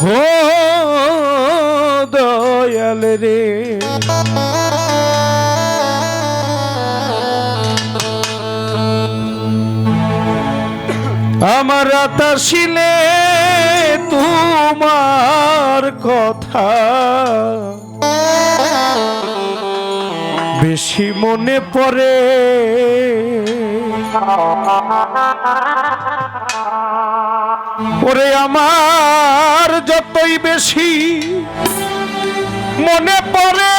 ও দয়াল রে আমার আতাশিলে তোমার কথা বেশি মনে পড়ে ওরে আমার যতই বেশি মনে পড়ে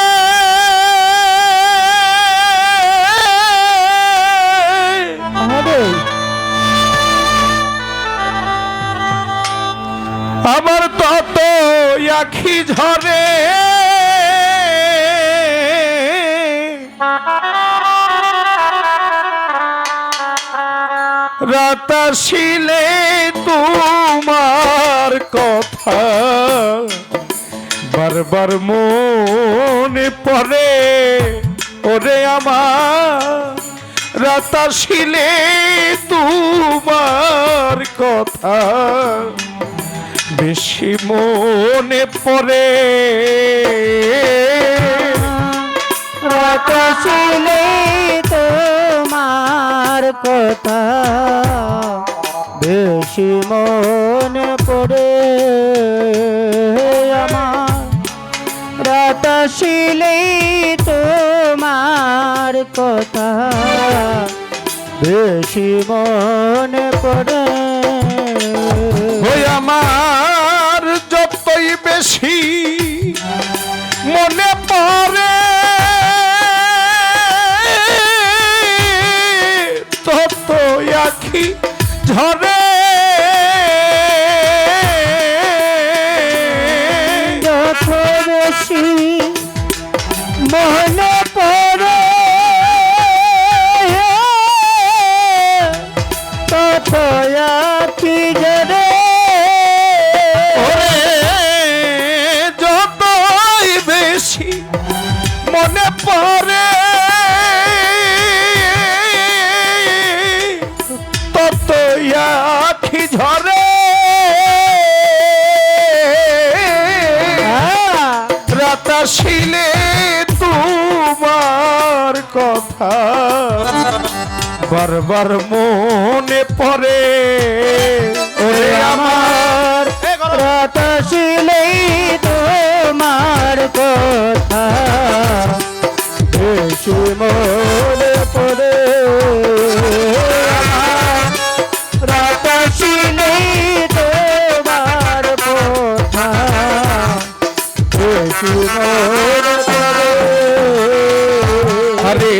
আমার তত আখি ঝরে রাতাশিলে তোমার কথা বারবার মনে পড়ে ওরে আমার রাতাশিলে তোমার কথা বেশি মনে পড়ে রাতাশিলে তোমার কথা বেশি মনে পড়ে আমার রাতাশিলে তোমার কথা বেশি মনে পড়ে ওই আমার যতই বেশি মনে পড়ে তত আখি ঝরে যত বেশি মনে পড়ে তত আখি ঝরে যতই বেশি মনে পড়ে তত আখি ঝরে রাতাশিলে তোমার কথা বারবার মনে পড়ে ওরে আমার রাতাশিলে তোমার কথা বেশি মনে পড়ে রাতাশিলে তোমার কথা বেশি মনে পড়ে আরে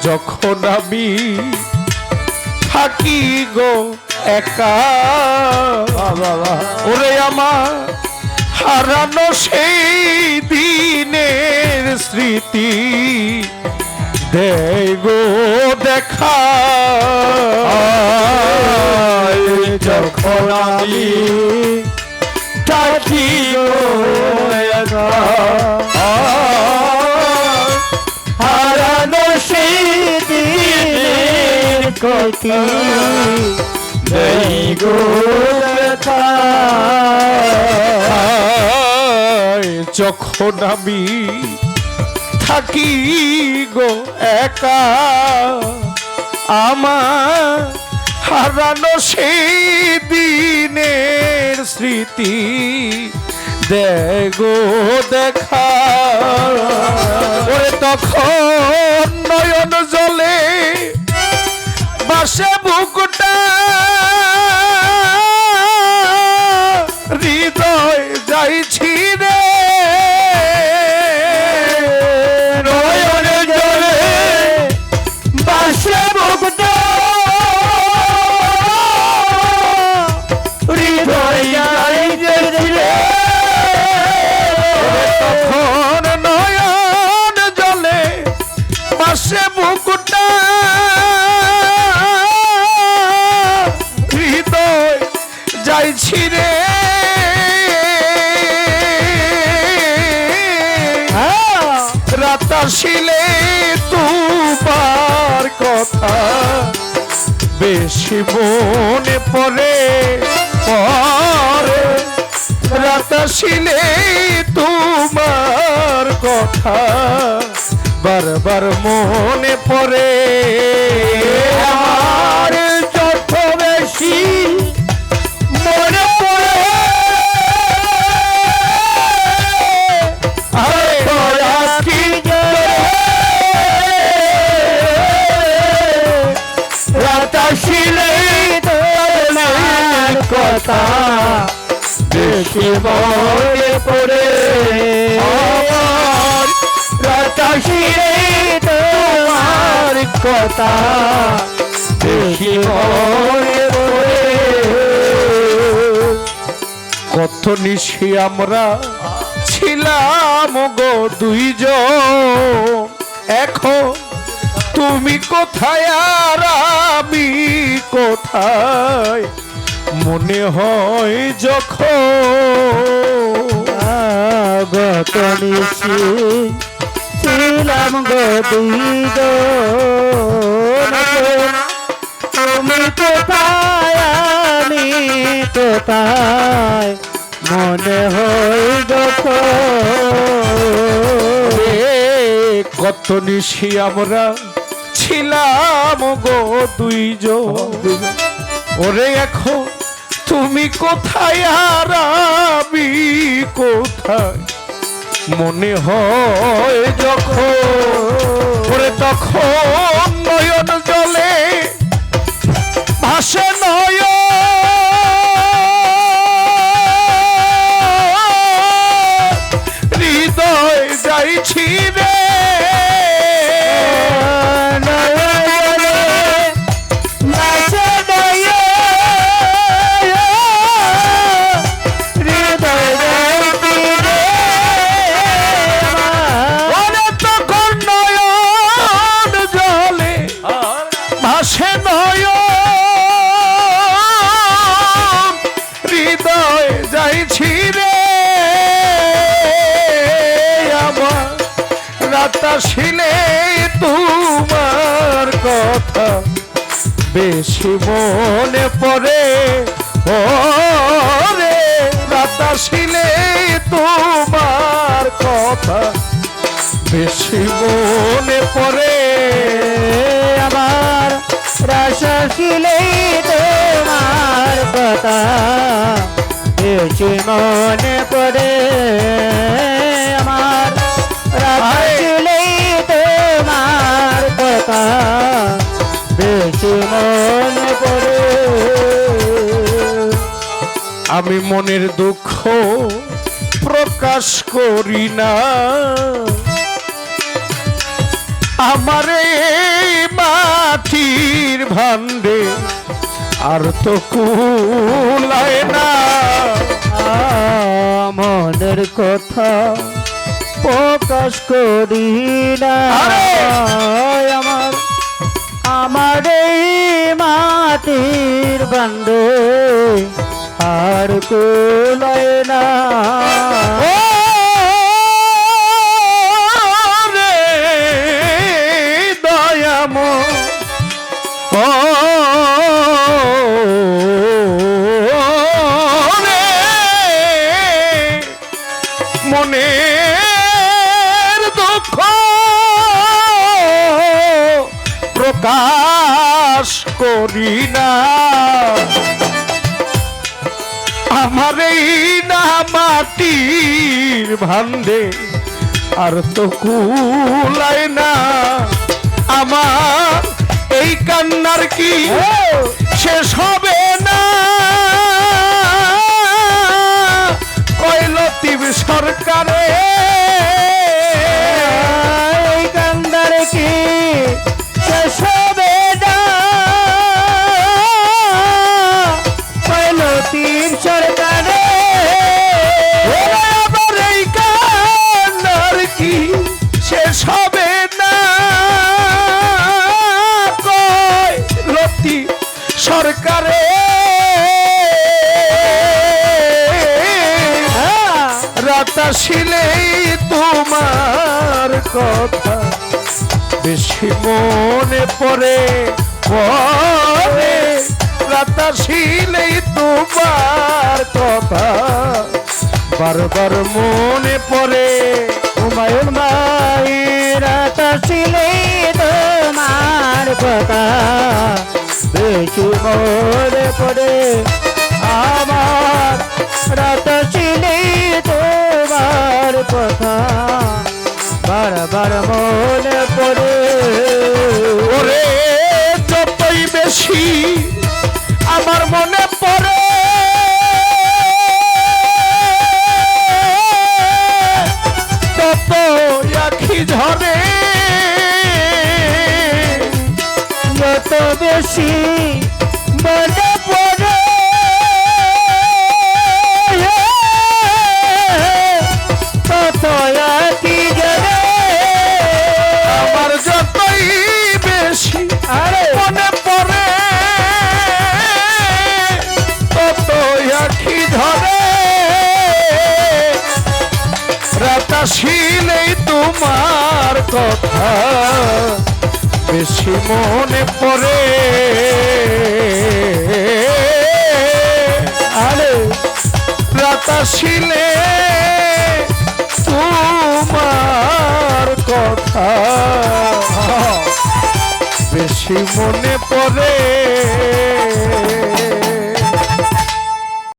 যখন আমি থাকি গো একা ওরে আমার হারানো সেই দিনের স্মৃতি দেয় গো দেখা যখন আমি থাকি গো একা হারানো সেই দিনের কথা দেই গো দেখা যখন আমি থাকি গো একা আমার হারানো সেই দিনের স্মৃতি দেগো দেখা ওরে তখন নয়ন জলে বাসে বুকটা হৃদয় যাইছি রে নয়ন জলে বাসে বুকটা হৃদয় যাইছি রে তখন নয়ন জলে বাসে বুকটা হৃদয় যাইছি রে রাতাশিলে তোমার কথা বেশি মনে পড়ে আসিলে তোমার কথা বারবার মনে পড়ে আমার যত বেশি মনে পড়ে আখি রাত আসিলে তোমার কথা বেশি মনে পড়ে আমার রাত আসিলে তোমার কথা বেশি মনে পড়ে কত নিশি আমরা ছিলাম গো দুইজন এখন তুমি কোথায় আর আমি কোথায় মনে হয় যখন গত নিশি ছিলাম গো দুইজন তুমি কোথায় আমি কোথায় মনে হয় যখন কত নিশি আমরা ছিলাম গো দুইজন ওরে এখন তুমি কোথায় আর আমি কোথায় মনে হয় যখন ওরে তখন নয়ন জলে ভাসে হৃদয় যাইছি রে ভাসে হৃদয় যাইছি রে আমার রাত আসিলে তোমার কথা বেশি মনে পড়ে ও রে রাত আসিলে তোমার কথা বেশি মনে পড়ে আমার রাশা ছিলে তোমার কথা বেশি মনে পড়ে আমার রাশা ছিলে তোমার কথা বেশি মনে পড়ে আমি মনের দুঃখ প্রকাশ করি না আমার এই মাটির ভান্ডে আর তো কুলায় না মনের কথা প্রকাশ করি না আমার আমার এই মাটির বান্ধে আর কুলায় না রে দয়াম মনের দুঃখ প্রকাশ করি না আমার এই না মাটির ভান্ডে আর তো কুলায় না আমার এই কান্নার কি শেষ হবে না কইলতিব সরকারে এই কান্দার কি শেষ হবে না পৈলতির সরকারে আমার এই কান্নার কি শেষ হবে না কইলতি সরকারে রাত আসিলেই তোমার কথা বেশি মনে পড়ে রাত আসিলেই তোমার কথা বারবার মনে পড়ে হুমায়ুন ভাই রাত ছিলে তোমার কথা বেশি মনে পড়ে আমার রাত ছিলে তোমার কথা বারবার মনে পড়ে ওরে যতই বেশি আমার মনে পড়ে তত আখি ঝরে যত বেশি মনে পড়ে তত কি জানে আমার যতই বেশি আরে মনে পড়ে তত আখি ধরে রাত আসিলেই তোমার কথা বেশি মনে পড়ে আরে রাত আসিলে তোমার কথা বেশি মনে পড়ে